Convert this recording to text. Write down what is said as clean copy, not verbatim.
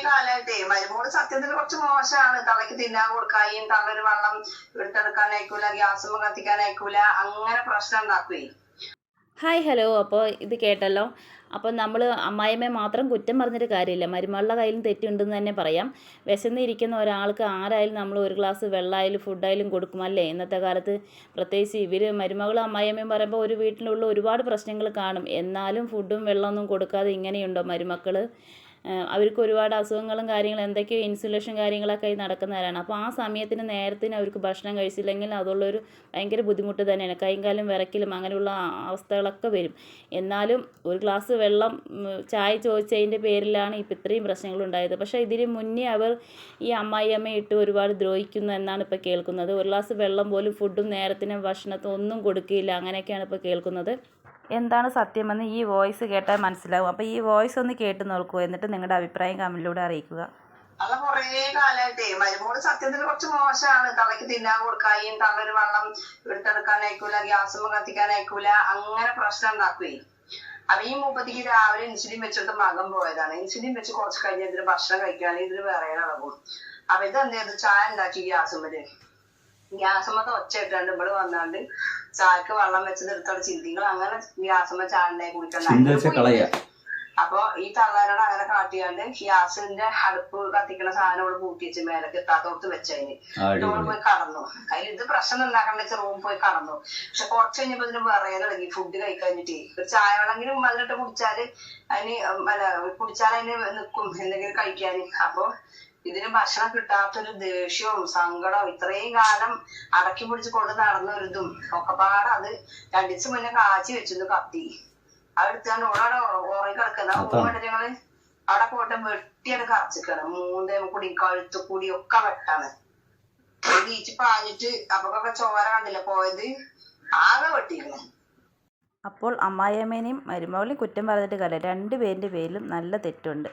കാലമായിട്ടേ മരുമോള് സത്യത്തിൽ കുറച്ച് മോശമാണ്. തള്ളക്ക് തിന്നാൻ കൊടുക്കായും തള്ളൊരു വെള്ളം എടുത്തെടുക്കാൻ അയക്കൂല, ഗ്യാസും കത്തിക്കാൻ അയക്കൂല, അങ്ങനെ പ്രശ്നം ഉണ്ടാക്കുകയും. Hi hello. അപ്പോൾ ഇത് കേട്ടല്ലോ. അപ്പോൾ നമ്മൾ അമ്മായിയമ്മയെ മാത്രം കുറ്റം പറഞ്ഞിട്ട് കാര്യമില്ല, മരുമകളുടെ കയ്യിലും തെറ്റുണ്ടെന്ന് തന്നെ പറയാം. വിശന്നിരിക്കുന്ന ഒരാൾക്ക് ആരായാലും നമ്മൾ ഒരു ഗ്ലാസ് വെള്ളമായാലും ഫുഡായാലും കൊടുക്കും അല്ലേ ഇന്നത്തെ കാലത്ത്. പ്രത്യേകിച്ച് ഇവർ മരുമകളും അമ്മായിയമ്മയും പറയുമ്പോൾ ഒരു വീട്ടിലുള്ള ഒരുപാട് പ്രശ്നങ്ങൾ കാണും. എന്നാലും ഫുഡും വെള്ളമൊന്നും കൊടുക്കാതെ ഇങ്ങനെയുണ്ടോ മരുമക്കൾ? അവർക്ക് ഒരുപാട് അസുഖങ്ങളും കാര്യങ്ങളും എന്തൊക്കെയോ ഇൻസുലേഷൻ കാര്യങ്ങളൊക്കെ നടക്കുന്നവരാണ്. അപ്പോൾ ആ സമയത്തിന് നേരത്തിന് അവർക്ക് ഭക്ഷണം കഴിച്ചില്ലെങ്കിൽ അതുള്ളൊരു ഭയങ്കര ബുദ്ധിമുട്ട് തന്നെയാണ്. കൈയും കാലും വിറക്കലും അങ്ങനെയുള്ള അവസ്ഥകളൊക്കെ വരും. എന്നാലും ഒരു ഗ്ലാസ് വെള്ളം ചായ ചോദിച്ചതിൻ്റെ പേരിലാണ് ഇപ്പോൾ ഇത്രയും പ്രശ്നങ്ങളുണ്ടായത്. പക്ഷേ ഇതിന് മുന്നേ അവർ ഈ അമ്മായിയമ്മയെ ഇട്ട് ഒരുപാട് ദ്രോഹിക്കുന്നു എന്നാണ് ഇപ്പോൾ കേൾക്കുന്നത്. ഒരു ഗ്ലാസ് വെള്ളം പോലും ഫുഡും നേരത്തിന് ഭക്ഷണത്തും ഒന്നും കൊടുക്കുകയില്ല, അങ്ങനെയൊക്കെയാണ് ഇപ്പോൾ കേൾക്കുന്നത്. എന്താണ് സത്യമെന്ന് ഈ വോയിസ് കേട്ടാൽ മനസ്സിലാവും. അപ്പോൾ ഈ വോയിസ് ഒന്ന് കേട്ട് നോക്കൂ, എന്നിട്ട് നിങ്ങളുടെ അഭിപ്രായം കമൻറ്റിലൂടെ അറിയിക്കുക. അത് കുറേ കാലമായിട്ടേ മരുമോള് സത്യത്തിൽ കുറച്ച് മോശമാണ്. തള്ളക്ക് തിന്നാൻ കൊടുക്കായും തള്ളൊരു വെള്ളം എടുത്തെടുക്കാൻ അയക്കൂല, ഗ്യാസും കത്തിക്കാൻ അയക്കൂല, അങ്ങനെ പ്രശ്നം ഉണ്ടാക്കുകയും. അപ്പൊ ഈ മൂപ്പത്തിക്ക് രാവിലെ ഇൻസുലിൻ വെച്ചിട്ട് മകൻ പോയതാണ്. ഇൻസുലിൻ വെച്ച് കുറച്ച് കഴിഞ്ഞ ഇതിന് ഭക്ഷണം കഴിക്കുകയാണെങ്കിൽ ഇതിന് വേറെ ഇളകും. അപ്പൊ ഇത് എന്ത് ചെയ്തു, ചായ ഉണ്ടാക്കി ഗ്യാസുമ്മത്തെ ഒച്ച ഇട്ടാണ്ട് ഇവിടെ വന്നാണ്ട് ചായക്ക് വെള്ളം വെച്ചത് എടുത്തോടെ ചിന്തിങ്ങൾ അങ്ങനെ ഗ്യാസുമ്മ ചായ ഉണ്ടായി കുടിക്കണ്ട. അപ്പൊ ഈ തള്ളാനോട് അങ്ങനെ കാട്ടിയാണ്ട് ഗ്യാസിന്റെ അടുപ്പ് കത്തിക്കണ സാധനം ഇവിടെ കൂട്ടി വെച്ച് മേലക്ക് എത്താത്തോടത്ത് വെച്ചതിന് പോയി കടന്നു. അതിൽ ഇത് പ്രശ്നം ഉണ്ടാക്കണ്ട വെച്ച റൂം പോയി കടന്നു. പക്ഷെ കുറച്ച് കഴിഞ്ഞപ്പോ ഇതിന് പറയാൻ തുടങ്ങി. ഫുഡ് കഴിക്കഴിഞ്ഞിട്ട് ഒരു ചായ വെള്ളമെങ്കിലും അതിലിട്ട് കുടിച്ചാല് അതിന് നിൽക്കും എന്തെങ്കിലും കഴിക്കാന്. അപ്പൊ ഇതിന് ഭക്ഷണം കിട്ടാത്തൊരു ദേഷ്യവും സങ്കടവും ഇത്രയും കാലം അടക്കി പിടിച്ച് കൊണ്ട് നടന്നൊരിതും ഒക്കെപ്പാടെ അത് 2 ദിവസം മുന്നേ കാച്ചി വെച്ചിരുന്നു കത്തി. അതെടുത്താണ്ട് ഓടെ ഉറങ്ങി കിടക്കുന്ന ഞങ്ങള് അവിടെ പോയിട്ട് വെട്ടിയാണ് കറച്ചിക്കാണ്. മൂന്നേ കൂടി കഴുത്തു കൂടി ഒക്കെ വെട്ടാണ്. ബീച്ച് പാഞ്ഞിട്ട് അപ്പൊക്കെ ചോര കണ്ടില്ല പോയത്, ആകെ വെട്ടിയിരുന്നു. അപ്പോൾ അമ്മായിയമ്മേനെയും മരുമകളെയും കുറ്റം പറഞ്ഞിട്ട് കാര്യമില്ല, 2 പേരിൻ്റെ പേരിലും നല്ല തെറ്റുണ്ട്.